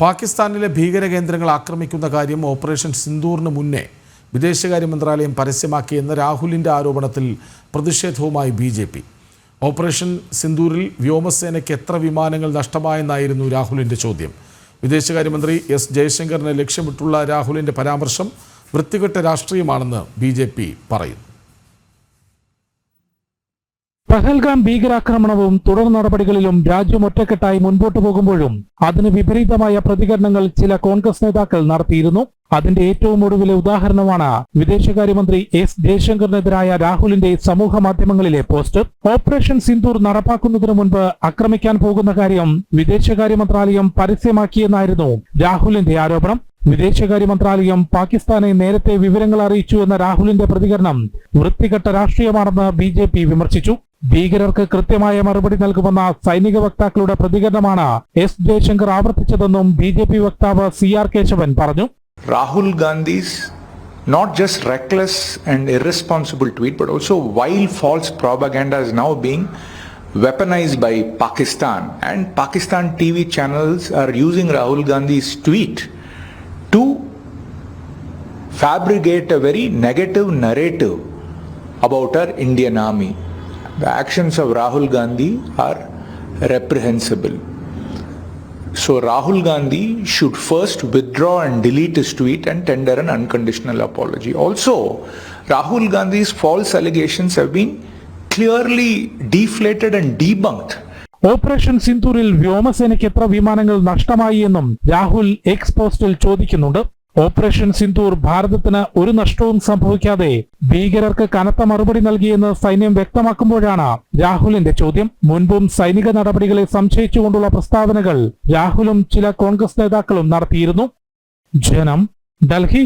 പാകിസ്ഥാനിലെ ഭീകരകേന്ദ്രങ്ങൾ ആക്രമിക്കുന്ന കാര്യം ഓപ്പറേഷൻ സിന്ദൂറിന് മുന്നേ വിദേശകാര്യ മന്ത്രാലയം പരസ്യമാക്കിയെന്ന രാഹുലിൻ്റെ ആരോപണത്തിൽ പ്രതിഷേധവുമായി ബി.ജെ.പി. ഓപ്പറേഷൻ സിന്ദൂറിൽ വ്യോമസേനയ്ക്ക് എത്ര വിമാനങ്ങൾ നഷ്ടമായെന്നായിരുന്നു രാഹുലിൻ്റെ ചോദ്യം. വിദേശകാര്യമന്ത്രി എസ് ജയശങ്കറിനെ ലക്ഷ്യമിട്ടുള്ള രാഹുലിൻ്റെ പരാമർശം വൃത്തികെട്ട രാഷ്ട്രീയമാണെന്ന് ബി.ജെ.പി. പറയുന്നു. പഹൽഗാം ഭീകരാക്രമണവും തുടർ നടപടികളിലും രാജ്യം ഒറ്റക്കെട്ടായി മുൻപോട്ടു പോകുമ്പോഴും അതിന് വിപരീതമായ പ്രതികരണങ്ങൾ ചില കോൺഗ്രസ് നേതാക്കൾ നടത്തിയിരുന്നു. അതിന്റെ ഏറ്റവും ഒടുവിലെ ഉദാഹരണമാണ് വിദേശകാര്യമന്ത്രി എസ് ജയശങ്കറിനെതിരായ രാഹുലിന്റെ സമൂഹ മാധ്യമങ്ങളിലെ പോസ്റ്റ്. ഓപ്പറേഷൻ സിന്ദൂർ നടപ്പാക്കുന്നതിനു മുൻപ് ആക്രമിക്കാൻ പോകുന്ന കാര്യം വിദേശകാര്യ മന്ത്രാലയം പരസ്യമാക്കിയെന്നായിരുന്നു രാഹുലിന്റെ ആരോപണം. വിദേശകാര്യ മന്ത്രാലയം പാകിസ്ഥാനെ നേരത്തെ വിവരങ്ങൾ അറിയിച്ചു എന്ന രാഹുലിന്റെ പ്രതികരണം വൃത്തികെട്ട രാഷ്ട്രീയമാണെന്ന് ബി.ജെ.പി. വിമർശിച്ചു. ഭീകരർക്ക് കൃത്യമായ മറുപടി നൽകുമെന്ന സൈനിക വക്താക്കളുടെ പ്രതികരണമാണ് എസ് ജയശങ്കർ ആവർത്തിച്ചതെന്നും ബി.ജെ.പി. വക്താവ് സി.ആർ. കേശവൻ പറഞ്ഞു. Rahul Gandhi's not just reckless and irresponsible tweet, but also wild false propaganda is now being weaponized by Pakistan, and Pakistan TV channels are using Rahul Gandhi's tweet to fabricate a very negative narrative about our Indian army. The actions of Rahul Gandhi are reprehensible. So Rahul Gandhi should first withdraw and delete his tweet and tender an unconditional apology. Also, Rahul Gandhi's false allegations have been clearly deflated and debunked. Operation സിന്ദൂറിൽ വ്യോമസേനയ്ക്ക് എത്ര വിമാനങ്ങൾ നഷ്ടമായി എന്നും Rahul X പോസ്റ്റിൽ ചോദിക്കുന്നുണ്ട്. Operation Sindoor ഭാരതത്തിന് ഒരു നഷ്ടവും സംഭവിക്കാതെ ഭീകരർക്ക് കനത്ത മറുപടി നൽകിയെന്ന് സൈന്യം വ്യക്തമാക്കുമ്പോഴാണ് രാഹുലിന്റെ ചോദ്യം. മുൻപും സൈനിക നടപടികളെ സംശയിച്ചുകൊണ്ടുള്ള പ്രസ്താവനകൾ രാഹുലും ചില കോൺഗ്രസ് നേതാക്കളും നടത്തിയിരുന്നു. ജനം, ഡൽഹി.